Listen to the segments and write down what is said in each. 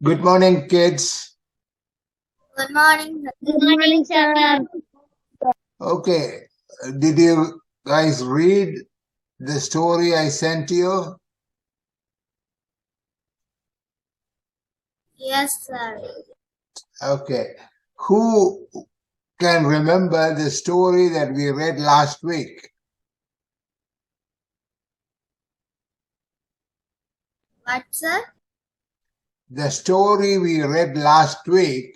Good morning, kids. Good morning. Good morning, sir. Okay, did you guys read the story I sent you? Yes, sir. Okay. Who can remember the story that we read last week? What, sir? The story we read last week,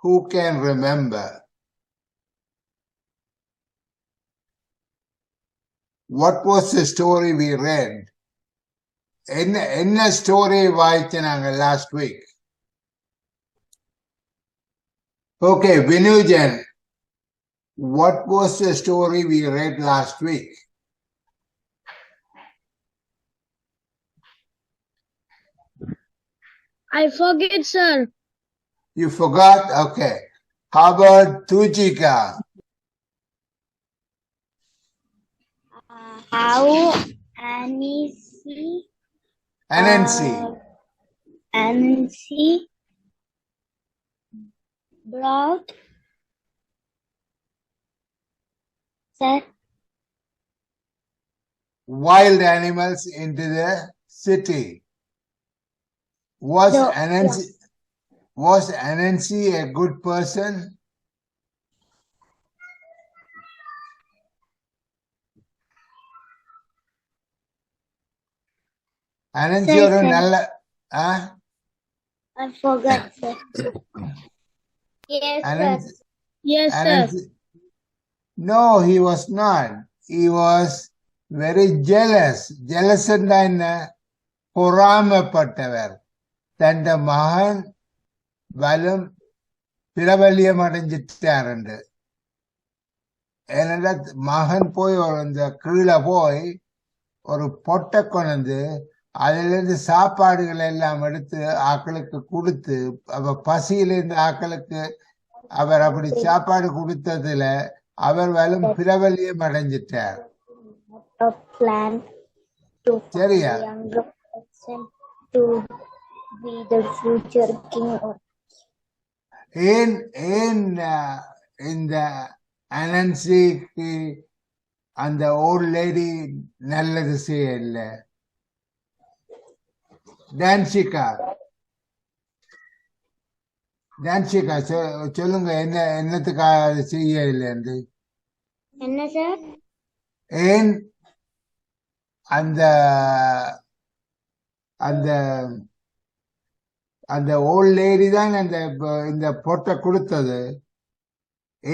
who can remember? What was the story we read? என்ன story வாய்ச்சினாங்க last week? Okay, Vinujan, what was the story we read last week? I forget, sir. You forgot? Okay. How about Tujika? How Anansi brought sir, Wild animals into the city. Was Anansi a good person? Anansi Sir, or sir. Nalla? I forgot, sir. Yes, Anansi, sir. Yes, sir. Anansi, no, he was not. He was very jealous. Jealous and பொறாமைப்பட்டவர். தந்த மகன் வலும் பிரபல்யம் அடைஞ்சிட்டாரு. ஏன்னா மகன் போய் இந்த கீழே போய் ஒரு பொட்டை கொண்டு அதுல இருந்து சாப்பாடுகள் எல்லாம் எடுத்து ஆக்களுக்கு கொடுத்து அவ பசியில இருந்த ஆக்களுக்கு அவர் அப்படி சாப்பாடு கொடுத்ததுல அவர் வலும் பிரபல்யம் அடைஞ்சிட்டார். சரியா? To be the future king of ஏன் இந்த அனன்சிக்கு அந்த ஓல்ட் லேடி நல்லது செய்யல? டான்சிகா சொல்லுங்க, என்னத்துக்காக அது செய்யல? என்ன சார்? ஏன் அந்த அந்த அந்த ஓல்ட் லேடி தான் இந்த பொட்டை கொடுத்தது.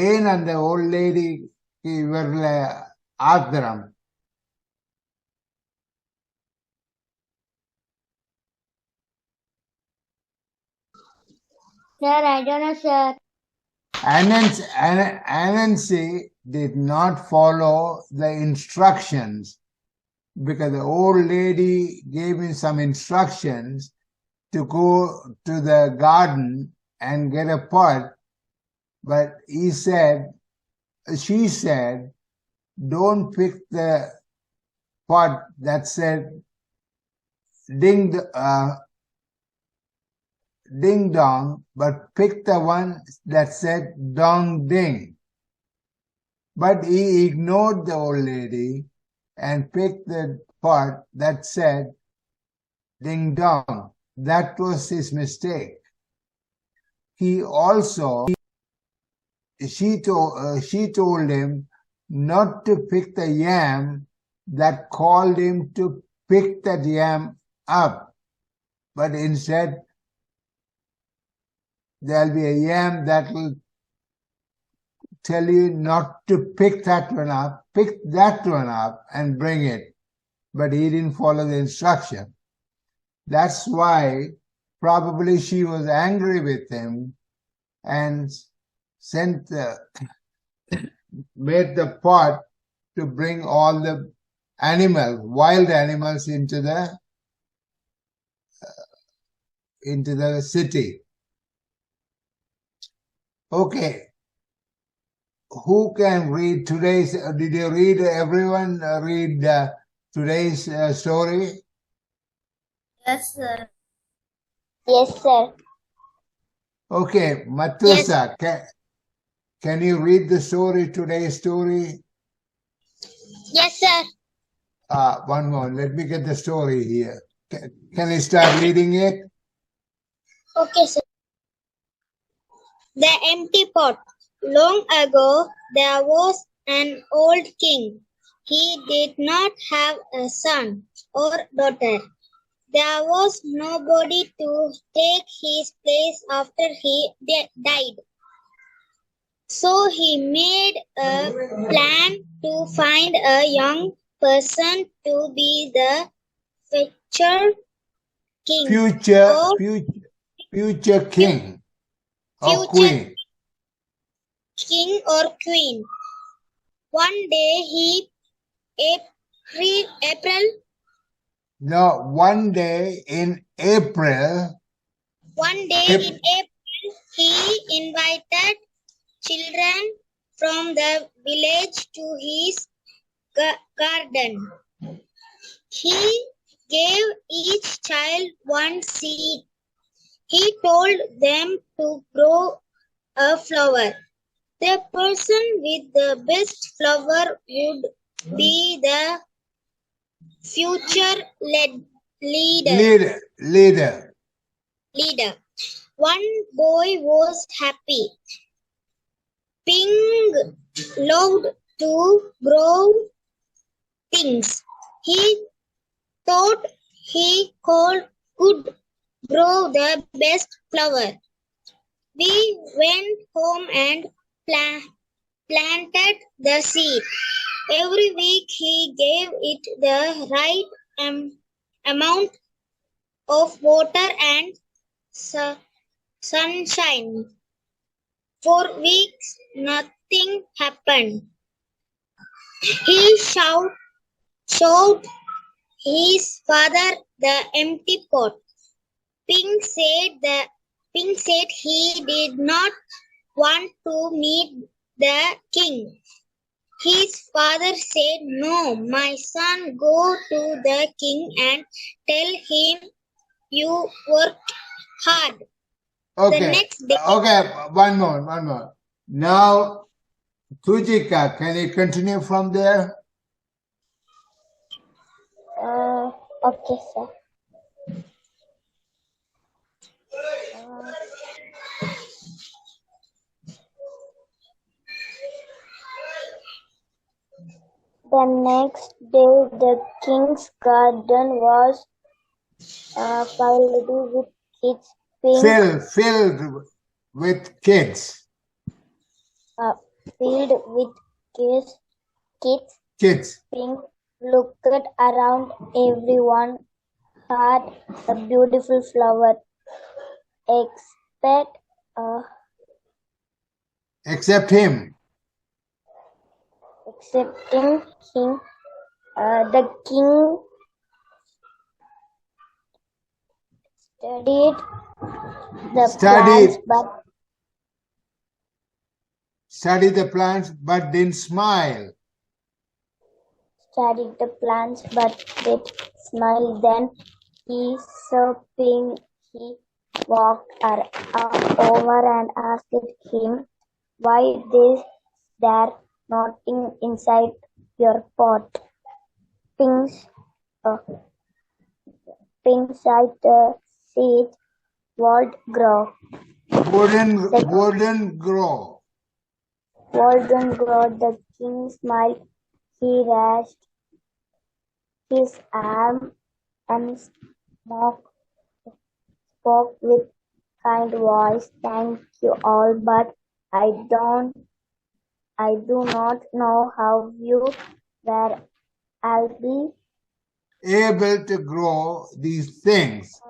ஏன் அந்த ஓல்ட் லேடிக்கு இவர்ல ஆத்திரம்? Sir, I don't know, sir. Anansi did not follow the instructions because the old lady gave him some instructions to go to the garden and get a pot, but she said, don't pick the pot that said ding dong, but pick the one that said dong ding. But he ignored the old lady and picked the pot that said ding dong. That was his mistake. He also, she told him not to pick the yam that called him to pick that yam up, but instead there'll be a yam that will tell you not to pick that one up, pick that one up and bring it. But he didn't follow the instruction. That's why probably she was angry with him and made the pot to bring all the wild animals into the city. Okay. Who can read today's? Did you read? Everyone read today's story? Yes, sir. Yes, sir. Okay, Matusa, can you read the story, today's story? Yes, sir. One more. Let me get the story here. Can you start reading it? Okay, sir. The empty pot. Long ago, there was an old king. He did not have a son or daughter. There was nobody to take his place after he died. So he made a plan to find a young person to be the future king Future king or future queen. king or queen. One day One day in April, he invited children from the village to his garden. He gave each child one seed. He told them to grow a flower. The person with the best flower would be the future leader. One boy was happy. Ping loved to grow things. He thought he could grow the best flower. We went home and planted the seed. Every week he gave it the right amount of water and sunshine. For weeks nothing happened. He showed his father the empty pot. Ping said he did not want to meet the king. His father said, "No, my son, go to the king and tell him you worked hard." Okay. The next day. Okay, one more. Now, Tujika, can you continue from there? Okay, sir. The next day, the king's garden was filled with kids. Filled with kids. Filled with kids. Pink looked around. Everyone had a beautiful flower, except him. Excepting him. The king studied the plants but didn't smile. Studied the plants but did smile. Then he saw Ping. He walked over and asked him, "Why is there nothing inside your pot?" Ping said the seed wouldn't grow. Wouldn't grow. The king smiled. He raised his arm and spoke with kind voice, "Thank you all, but I do not know how you were able to grow these things.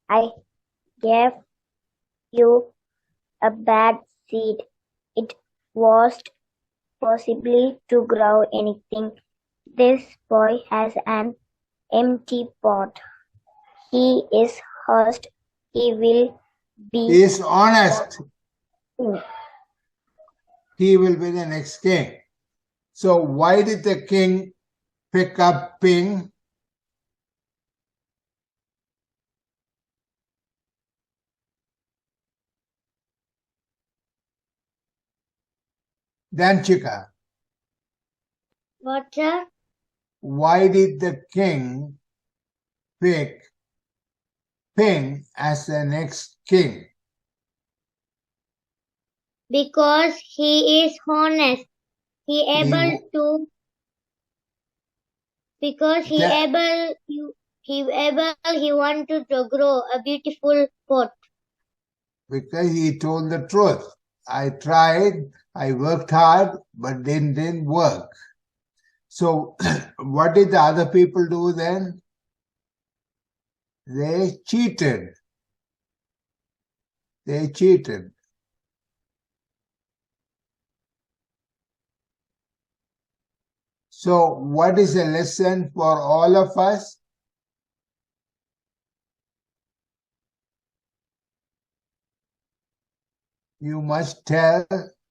I gave you a bad seed. It wasn't possible to grow anything. This boy has an empty pot. He is honest. He will be. He is honest. He will be the next king. So why did the king pick up Ping? Danchika, What, sir? why did the king pick Ping as the next king? Because he is honest. He He wanted to grow a beautiful pot. Because he told the truth. I tried, I worked hard, but didn't work. So what did the other people do then? They cheated. They cheated. So what is a lesson for all of us? You must tell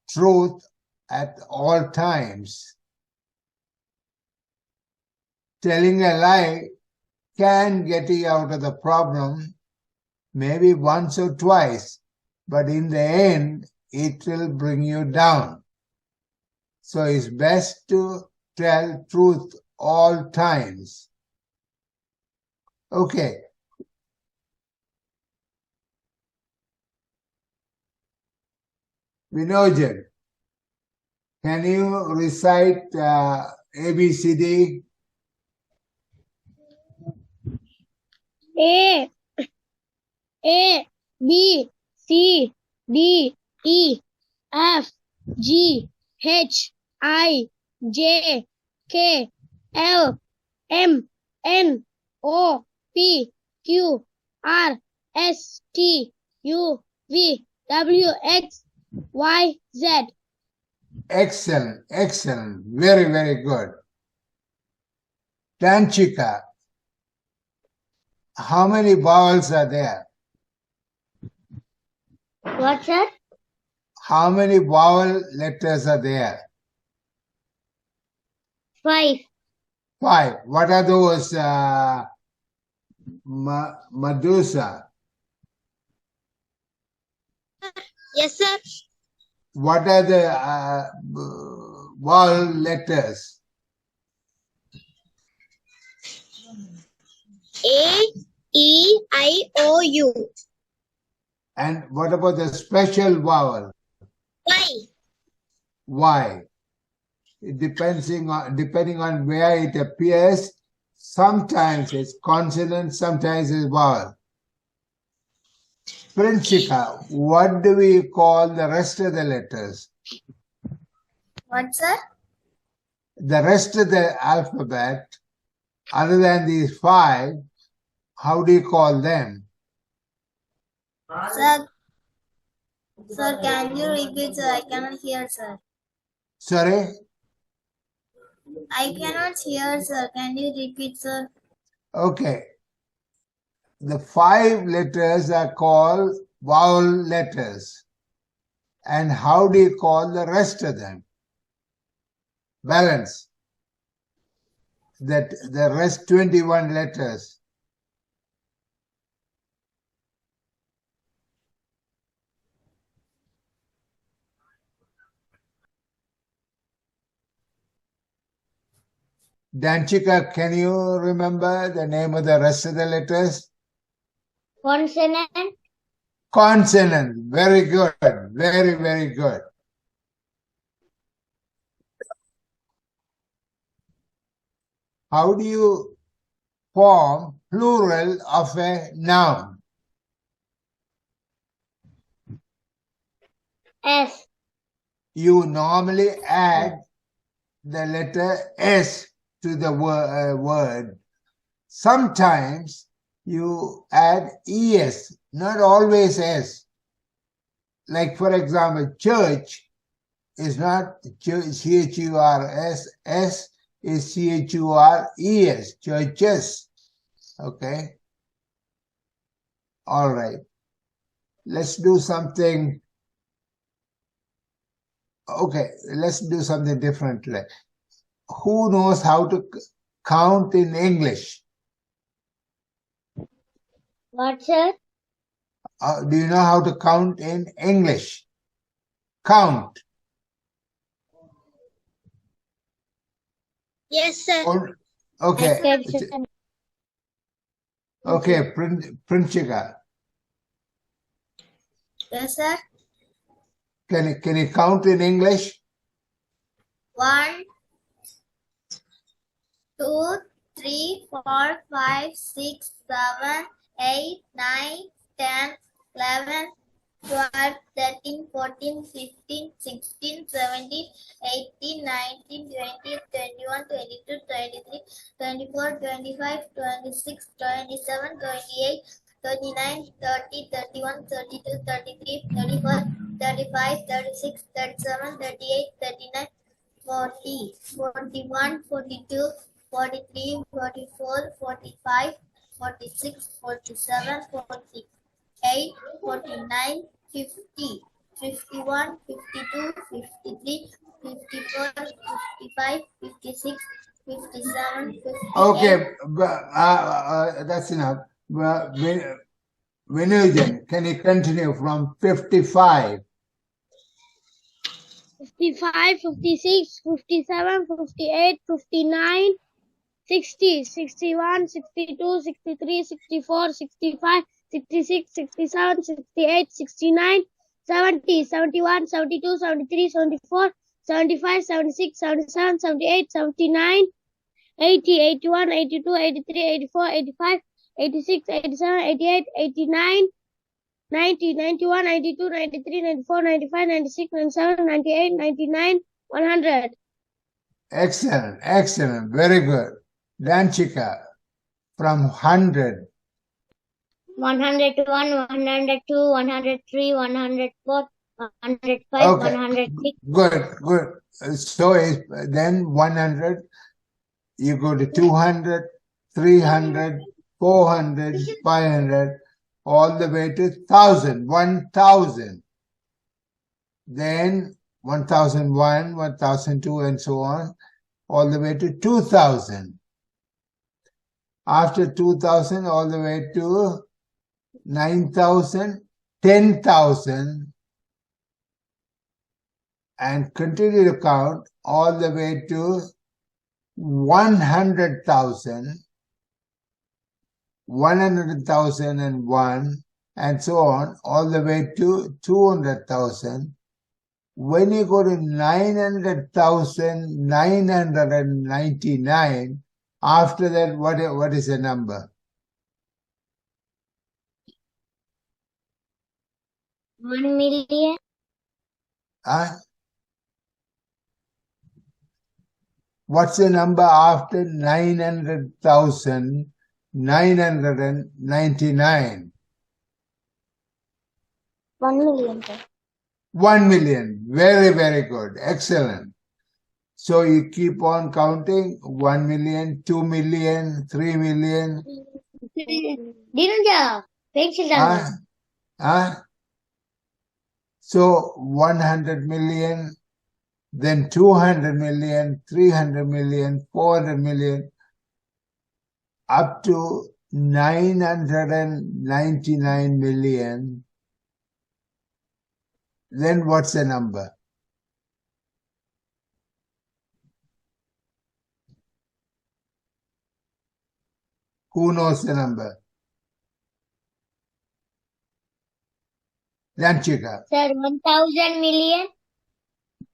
truth at all times. Telling a lie can get you out of the problem, maybe once or twice, but in the end, it will bring you down. So it's best to tell truth all times. Okay. Vinojan, can you recite ABCD? A, B, C, D, E, F, G, H, I, J, K, L, M, N, O, P, Q, R, S, T, U, V, W, X, Y, Z. Excellent, excellent. Very, very good. Tanchika, how many vowels are there? What, sir? How many vowel letters are there? 5. 5. What are those? Madusa. Yes, sir. What are the vowel letters? A, E, I, O, U. And what about the special vowel? Y. Y. Depending on where it appears, sometimes it's consonant, sometimes it's vowel. Princhika, what do we call the rest of the letters? What, sir? The rest of the alphabet, other than these 5, how do you call them? Sir, can you repeat, sir? I cannot hear, sir. Sorry? I cannot hear, sir. Can you repeat, sir? Okay. The 5 letters are called vowel letters. And how do you call the rest of them? Balance. That the rest 21 letters. Danchika, can you remember the name of the rest of the letters? Consonant. Consonant. Very good. Very, very good. How do you form plural of a noun? S. You normally add the letter S to the word. Sometimes you add ES, not always S. Like, for example, church is not C-H-U-R-S, S is C-H-U-R-E-S, churches. Okay? All right. Let's do something. Okay, let's do something differently. Who knows how to count in English? What, sir? Do you know how to count in English? Count. Yes, sir. Okay. Yes, sir. Okay, Princhika. Yes, sir. Can you count in English? 1, 2, 3, 4, 5, 6, 7, 8, 9, 10, 11, 12, 13, 14, 15, 16, 17, 18, 19, 20, 21, 22, 23, 24, 25, 26, 27, 28, 29, 30, 31, 32, 33, 34, 35, 36, 37, 38, 39, 40, 41, 42, 43, 44, 45, 46, 47, 48, 49, 50, 51, 52, 53, 54, 55, 56, 57, 58. Okay, that's enough. Vinujan, can you continue from 55? 55, 56, 57, 58, 59, 60, 61, 62, 63, 64, 65, 66, 67, 68, 69, 70, 71, 72, 73, 74, 75, 76, 77, 78, 79, 80, 81, 82, 83, 84, 85, 86, 87, 88, 89, 90, 91, 92, 93, 94, 95, 96, 97, 98, 99, 100. Excellent, excellent, very good. Danchika, from 100. 101, 102, 103, 104, 105, Okay, 106. good. So then 100, you go to 200, 300, 400, 500, all the way to 1,000, 1,000. Then 1,001, 1,002, and so on, all the way to 2,000. After 2,000, all the way to 9,000, 10,000, and continue to count all the way to 100,000, 100,001, and so on, all the way to 200,000. When you go to 900,999, after that, what is the number? 1 million. What's the number after 900,999? 1 million. 1 million. Very, very good. Excellent. So you keep on counting 1 million, 2 million, 3 million. So 100 million, then 200 million, 300 million, 400 million, up to 999 million. Then what's the number? Who knows the number? Danchika. Sir, 1,000 million.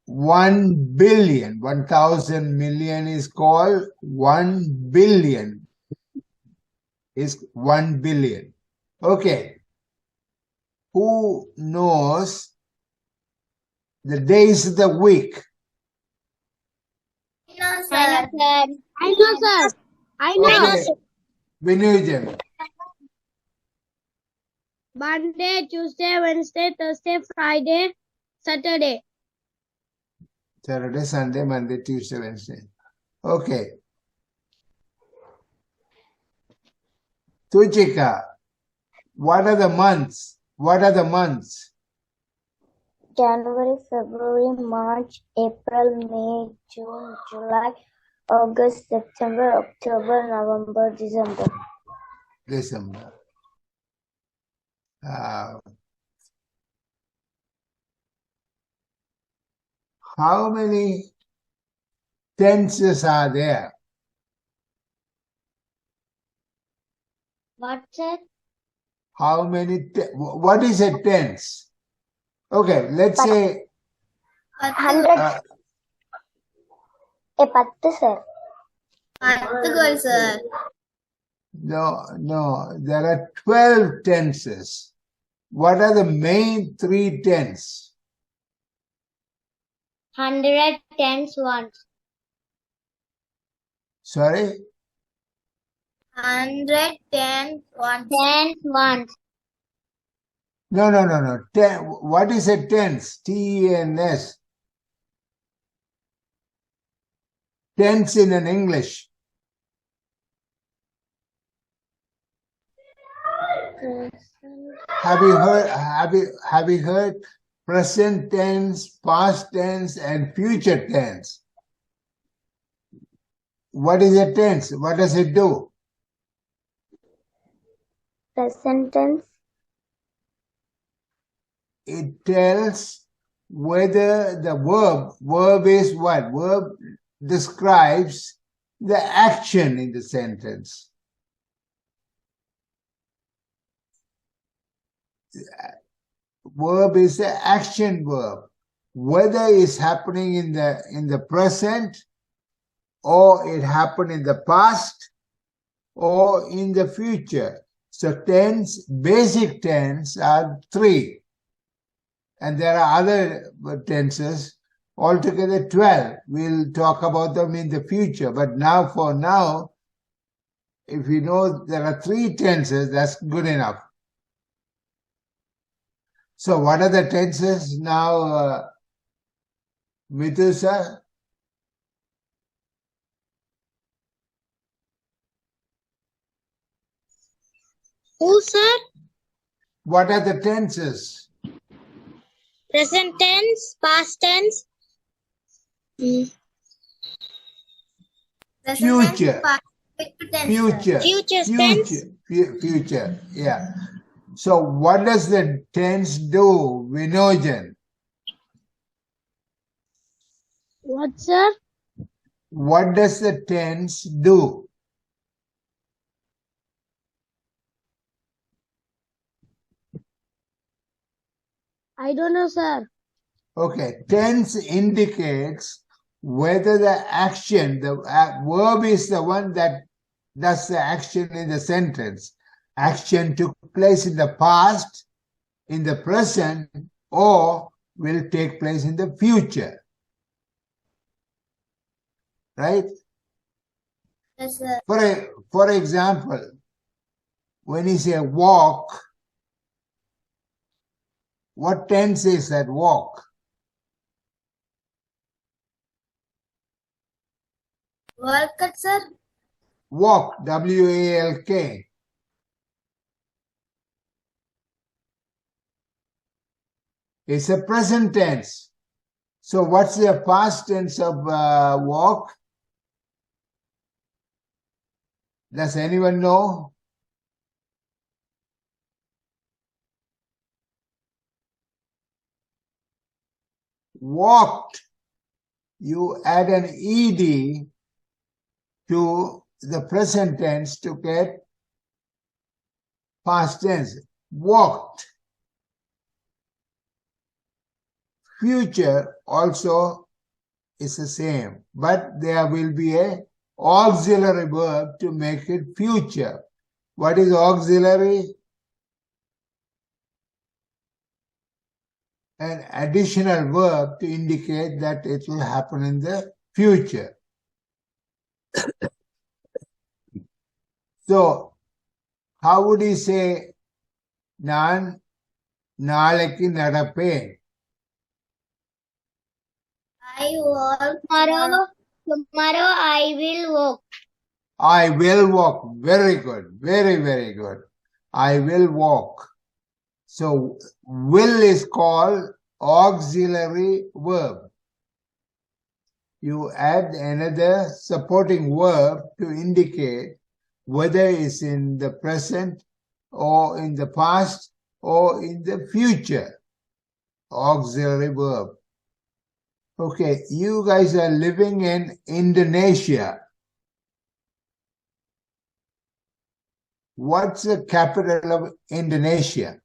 1 billion. 1,000 million is called 1 billion. Is 1 billion. Okay. Who knows the days of the week? No, sir. I know, sir. I know. Okay. Vinujan. Monday, Tuesday, Wednesday, Thursday, Friday, Saturday. Saturday, Sunday, Monday, Tuesday, Wednesday. Okay. Tuchika, what are the months? What are the months? January, February, March, April, May, June, July, August, September, October, November, December. December. How many tenses are there? What, sir? How many, what is a tense? Okay, let's say, 100. 10, sir. 10 sir. no, there are 12 tenses. What are the main 3 tense? 100 tens once. Sorry? 110 once. Tens once. No. What is a tense? T-E-N-S. Tense in an English. Have you heard present tense, past tense, and future tense? What is a tense? What does it do? Present tense. It tells whether the verb is what? Verb describes the action in the sentence. Verb is the action verb. Whether it's happening in the present, or it happened in the past, or in the future. So tense, basic tense are 3. And there are other tenses, altogether 12. We'll talk about them in the future. But for now, if you know there are 3 tenses, that's good enough. So what are the tenses now, Mithu sir? Who, sir? What are the tenses? Present tense, past tense. Present Future. tense, past tense, sir. Future tense. Future, yeah. So what does the tense do, Vinojan? What, sir? What does the tense do? I don't know, sir. Okay, tense indicates whether the action, the verb is the one that does the action in the sentence. Action took place in the past, in the present, or will take place in the future. Right? Yes, sir. For example, when you say walk, what tense is that walk? Walk, sir. Walk, W-A-L-K. It's a present tense. So what's the past tense of walk? Does anyone know? Walked. You add an ed to the present tense to get past tense. Walked. Future also is the same, but there will be an auxiliary verb to make it future. What is auxiliary? An additional verb to indicate that it will happen in the future. So, how would he say, Naan naalekku nadapen? I walk. Tomorrow I will walk. I will walk. Very good. Very, very good. I will walk. So, will is called auxiliary verb. You add another supporting verb to indicate whether it's in the present or in the past or in the future. Auxiliary verb. Okay, you guys are living in Indonesia. What's the capital of Indonesia?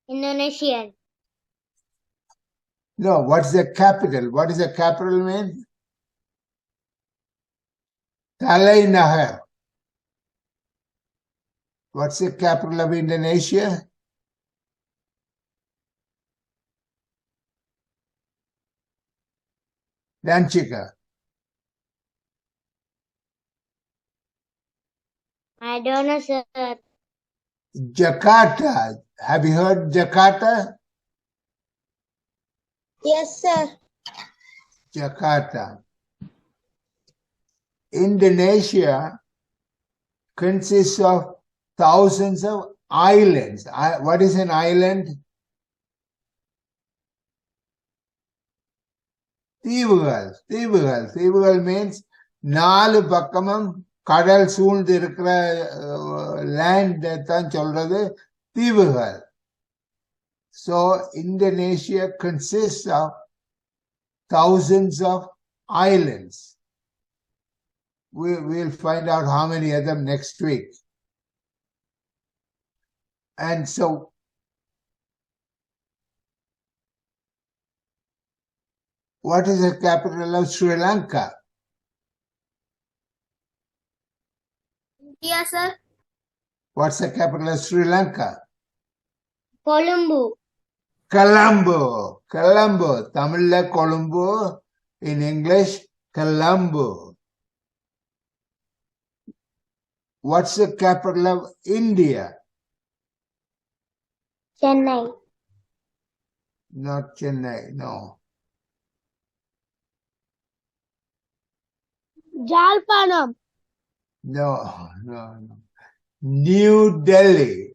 Indonesian. No, what's the capital? What does the capital mean? Talaynahar. What's the capital of Indonesia? Danchika. I don't know, sir. Jakarta. Have you heard Jakarta? Yes, sir. Jakarta. Indonesia consists of thousands of islands. What is an island? Tívகள். Tívகள் means நாலு பக்கமும் கடல் சூழ்ந்து இருக்கிற land தான் சொல்றது தீவுகள். So Indonesia consists of thousands of islands. We'll find out how many of them next week. And so what is the capital of Sri Lanka? India, sir. What's the capital of Sri Lanka? Colombo. Colombo. Tamil Colombo. In English, Colombo. What's the capital of India? Chennai. Not Chennai, no. Jalpanam. No. New Delhi.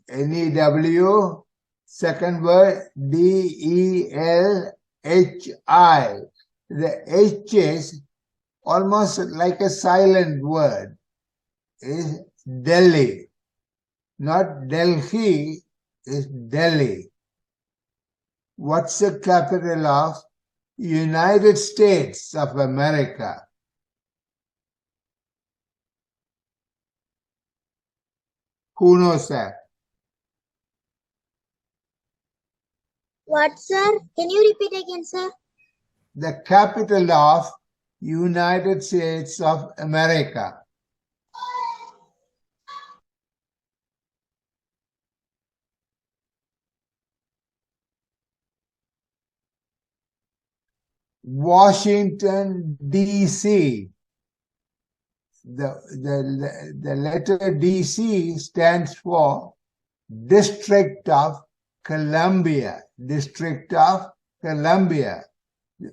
N-E-W, second word, D-E-L-H-I. The H is almost like a silent word. Is Delhi. Not Delhi, is Delhi. What's the capital of United States of America? Who knows that? What, sir? Can you repeat again, sir? The capital of United States of America. Washington, D.C. The letter D.C. stands for District of Columbia. District of Columbia.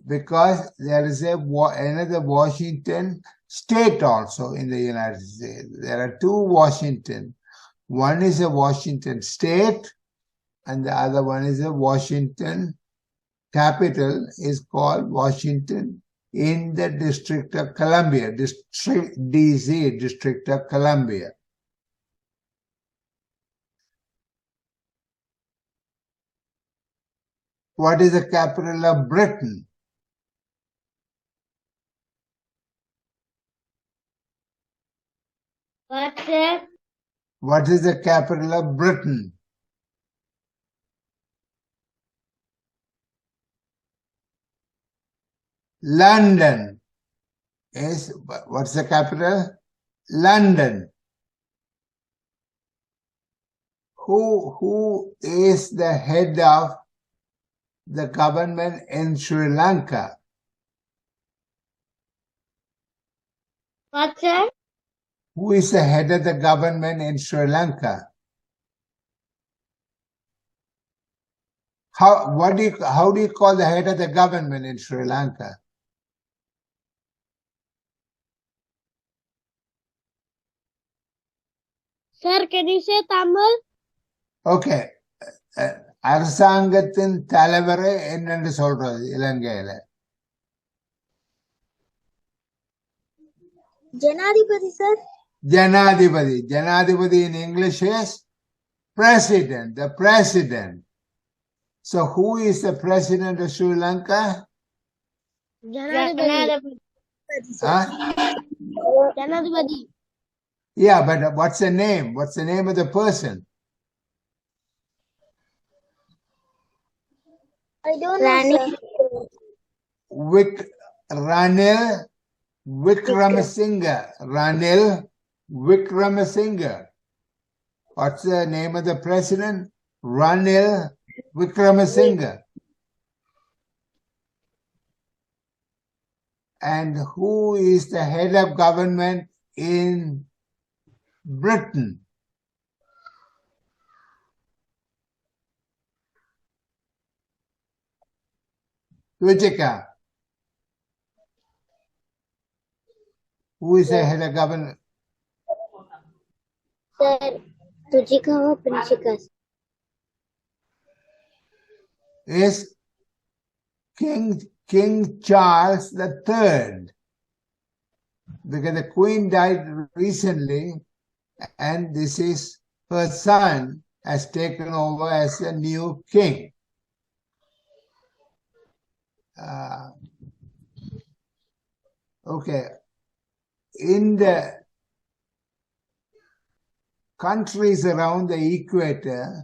Because there is another Washington state also in the United States. There are two Washington. One is a Washington state and the other one is a Washington capital is called Washington in the District of Columbia, District DC, District of Columbia. What is the capital of Britain? What, sir? What is the capital of Britain? London is, what's the capital? London. Who is the head of the government in Sri Lanka? What, sir? Who is the head of the government in Sri Lanka? How do you call the head of the government in Sri Lanka? Sir, can you say Tamil? Okay. அரசாங்கத்தின் தலைவரை என்னன்னு சொல்றது இலங்கையில? Janadipati, sir. Janadipati. Janadipati in English is president, the president. So who is the president of Sri Lanka? Janadipati. Huh? Janadipati. Yeah, but what's the name? What's the name of the person? I don't know, sir. Ranil Wickramasinghe. Ranil Wickramasinghe. What's the name of the president? Ranil Wickramasinghe. And who is the head of government in Britain? Ruchika. Who is the head of government? Sir, Tujika or Princhika? Is King Charles III. Because the Queen died recently, and this is her son has taken over as the new king. Okay. In the countries around the equator,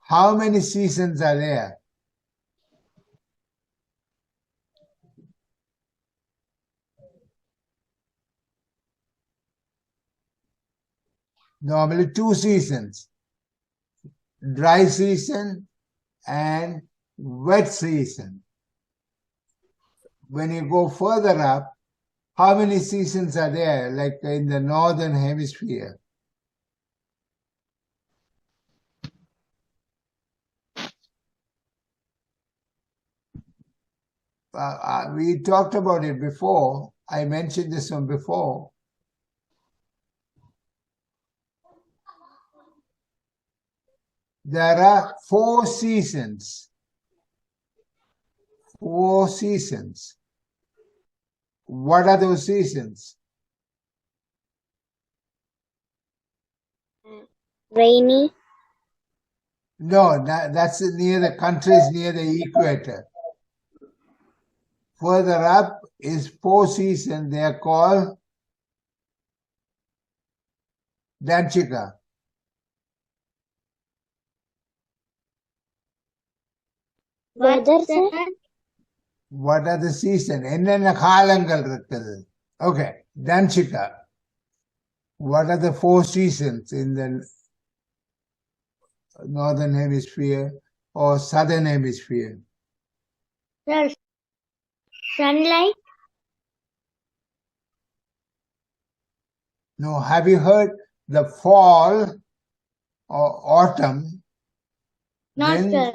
how many seasons are there? Normally 2 seasons. Dry season and wet season. When you go further up, how many seasons are there, like in the northern hemisphere? We talked about it before. I mentioned this one before. There are 4 seasons. 4 seasons. What are those seasons? Rainy. No, that's near the countries near the equator. Further up is 4 seasons. They are called Danchika. Weather, sir? What are the seasons? என்னென்ன காலங்கள் இருக்குது? Okay, Danchika. What are the 4 seasons in the northern hemisphere or southern hemisphere? Sir, sunlight. No, have you heard the fall or autumn? No, Then sir.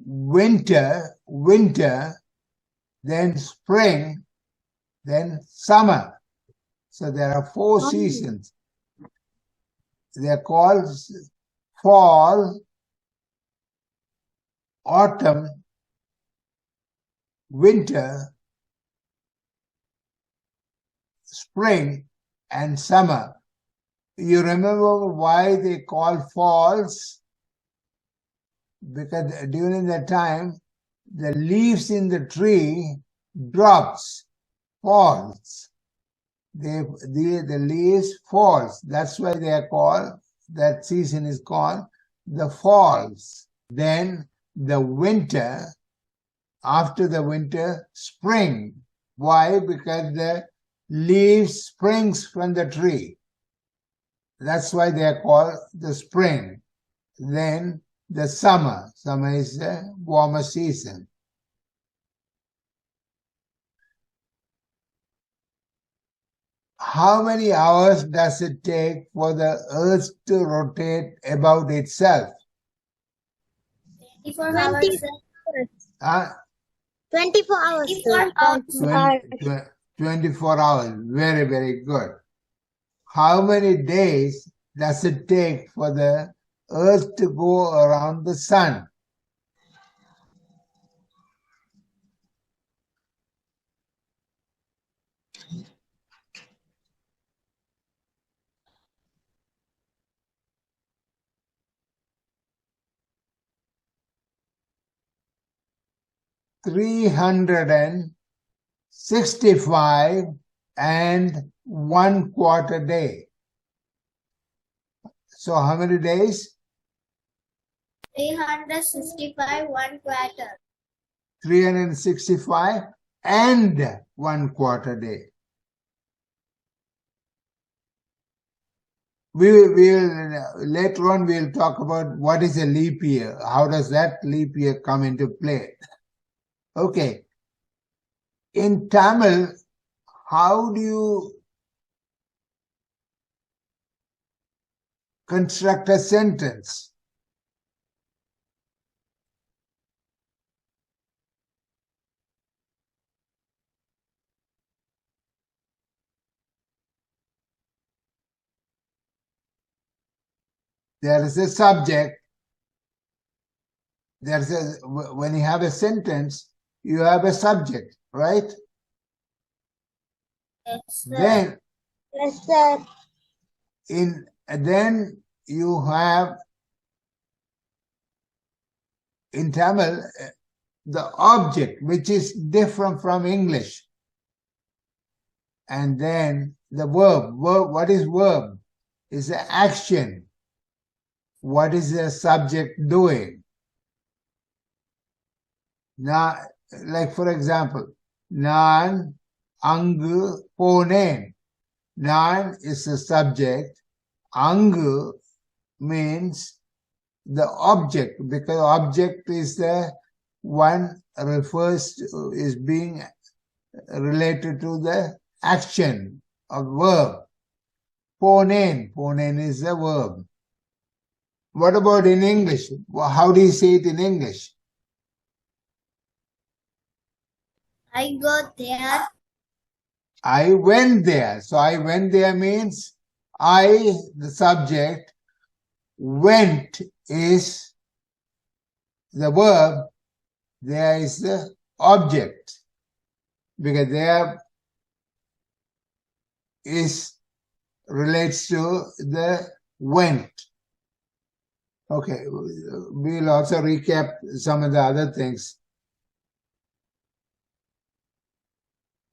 winter, then spring, then summer. So there are 4 seasons. They are called fall, autumn, winter, spring, and summer. You remember why they call falls? Because during that time, the leaves in the tree drops, falls. The leaves falls. That's why they are called, that season is called the falls. Then the winter, after the winter, spring. Why? Because the leaves springs from the tree. That's why they are called the spring. Then the summer. Summer is the warmer season. How many hours does it take for the earth to rotate about itself? 24 hours, sir. 24 hours, sir. 24 hours. 24 hours. Very, very good. How many days does it take for the earth to go around the sun? 65 and 1/4 day. So how many days? 365 1/4. 365 and 1/4 day. We will later on we'll talk about what is a leap year. How does that leap year come into play? Okay. In Tamil, how do you construct a sentence? There is a subject. When you have a sentence, you have a subject, right? Yes, sir. Then Yes, sir. then you have in Tamil the object, which is different from English. And then the verb. What is verb? Is the action. What is the subject doing? Now, like for example, Naan Angu Ponen. Naan is the subject. Angu means the object, because object is the one refers to, is being related to the action of verb. Ponen is the verb. What about in English? How do you say it in English? I go there. I went there. So I went there means I, the subject, went is the verb, there is the object. Because there is relates to the went. Okay, we'll also recap some of the other things.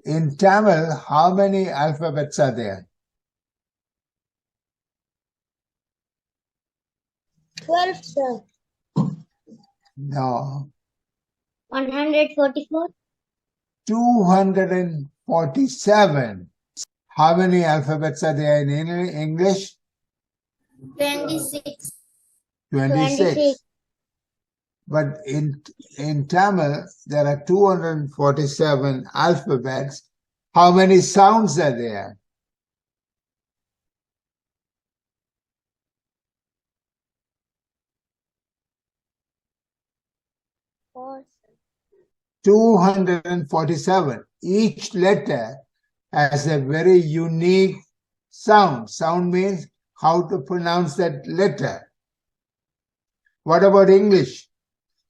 In Tamil, how many alphabets are there? 12, sir. No. 144. 247. How many alphabets are there in English? 26. 26. But in Tamil, there are 247 alphabets. How many sounds are there? Four. 247. Each letter has a very unique sound. Sound means how to pronounce that letter. What about English?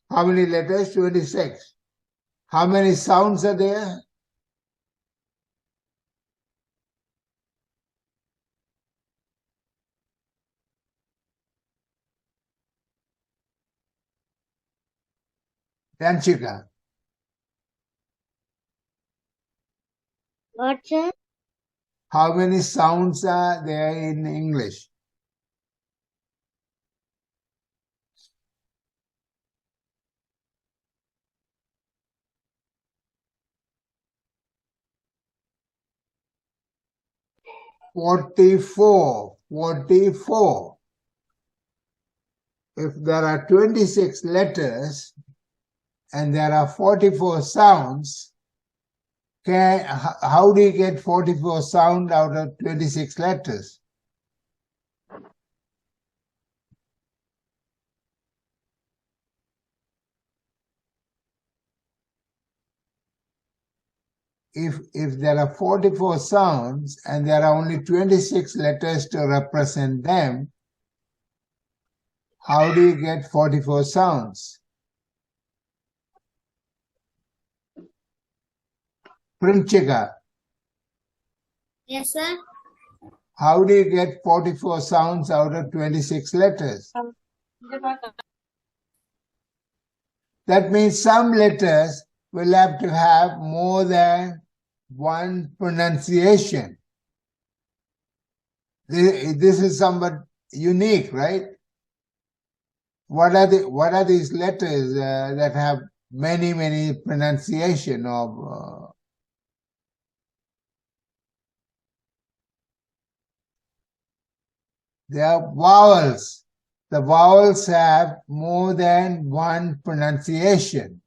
How many letters? 26. How many sounds are there? Danchika. What, sir? How many sounds are there in English? Forty-four. If there are 26 letters and there are 44 sounds, how do you get 44 sound out of 26 letters? If there are 44 sounds and there are only 26 letters to represent them, how do you get 44 sounds? Princhika, Yes, sir. how do you get 44 sounds out of 26 letters? That means some letters will have to have more than one pronunciation. This is somewhat unique, right? What are these letters that have many pronunciation of? They are vowels. The vowels have more than one pronunciation.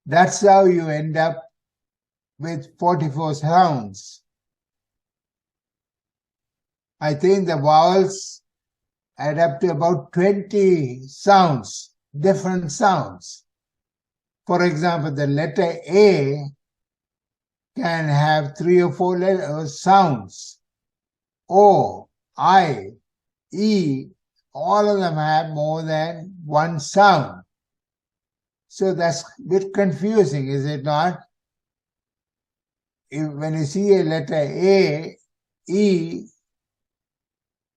That's how you end up with 44 sounds. I think the vowels add up to about 20 sounds, different sounds. For example, the letter A can have 3 or 4 sounds. O, I, E, all of them have more than one sound. So that's a bit confusing, is it not? When you see a letter A, E,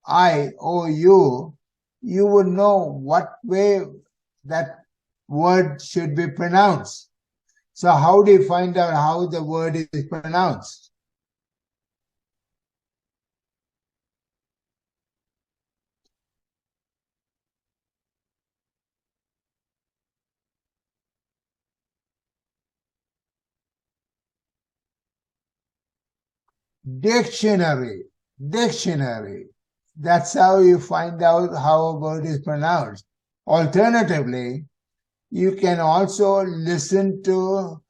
I, O, U, you would know what way that word should be pronounced. So how do you find out how the word is pronounced? Dictionary. That's how you find out how a word is pronounced. Alternatively, you can also listen to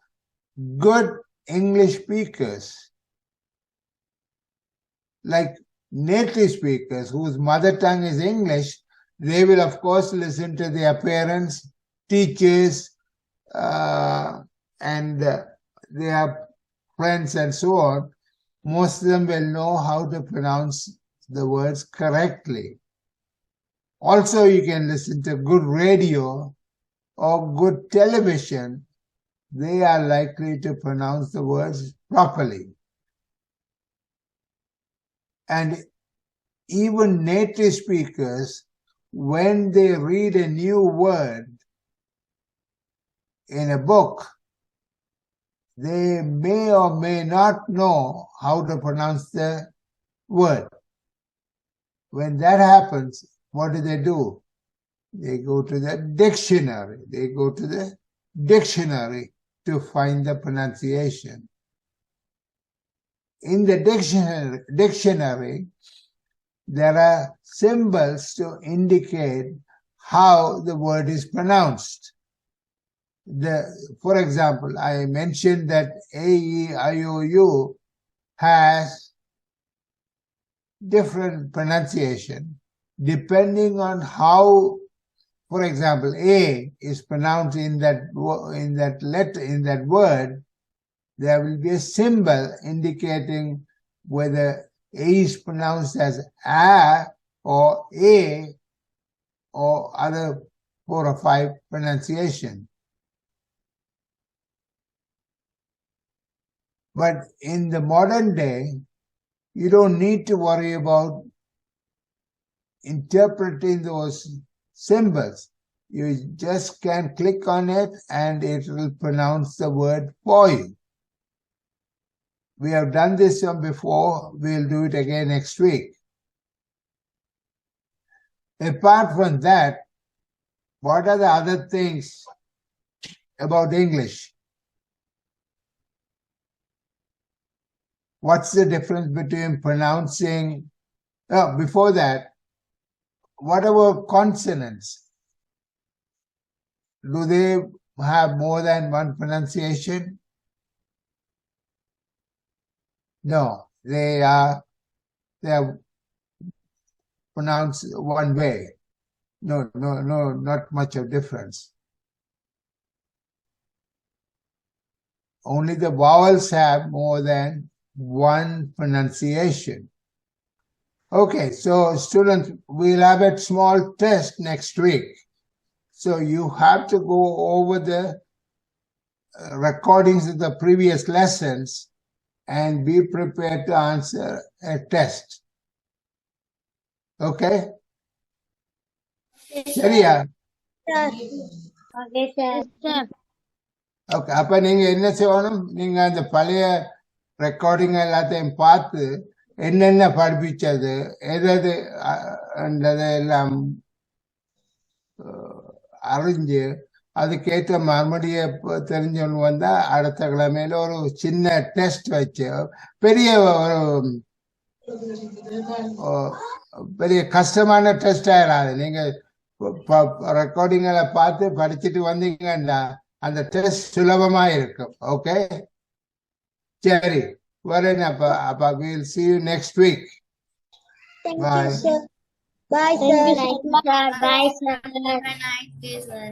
good English speakers, like native speakers whose mother tongue is English. They will, of course, listen to their parents, teachers, and their friends and so on. Most of them will know how to pronounce the words correctly. Also, you can listen to good radio or good television. They are likely to pronounce the words properly. And even native speakers, when they read a new word in a book, they may or may not know how to pronounce the word. When that happens, what do? They go to the dictionary. To find the pronunciation. In the dictionary, there are symbols to indicate how the word is pronounced. For example, I mentioned that A-E-I-O-U has different pronunciation depending on how, for example, A is pronounced in that letter, in that word. There will be a symbol indicating whether A is pronounced as A or A or other 4 or 5 pronunciation. But in the modern day, you don't need to worry about interpreting those symbols. You just can click on it and it will pronounce the word for you. We have done this one before. We'll do it again next week. Apart from that, what are the other things about English? What's the difference between pronouncing... before that, what about consonants? Do they have more than one pronunciation? No, they are pronounced one way. No, not much of difference. Only the vowels have more than one pronunciation. Okay, so students, we'll have a small test next week. So you have to go over the recordings of the previous lessons and be prepared to answer a test. Okay? சரியா? Okay, sir. Okay, அப்ப நீங்க என்ன செய்யணும்? நீங்க அந்த பழைய recording எல்லாத்தையும் பார்த்து என்னென்ன படிப்பிச்சது எது எல்லாம் அறிஞ்சு அதுக்கேற்ற மறுபடியும் தெரிஞ்சவங்க வந்தா அடுத்த கிழமையில ஒரு சின்ன டெஸ்ட் வச்சு பெரிய பெரிய கஷ்டமான டெஸ்ட் ஆயிடாது. நீங்க ரெக்கார்டிங்களை பார்த்து படிச்சுட்டு வந்தீங்கன்னா அந்த டெஸ்ட் சுலபமா இருக்கும். ஓகே, சரி, வரேன். அப்ப we'll see you next week. Bye. Bye, sir. Bye, sir. Have a nice day, sir.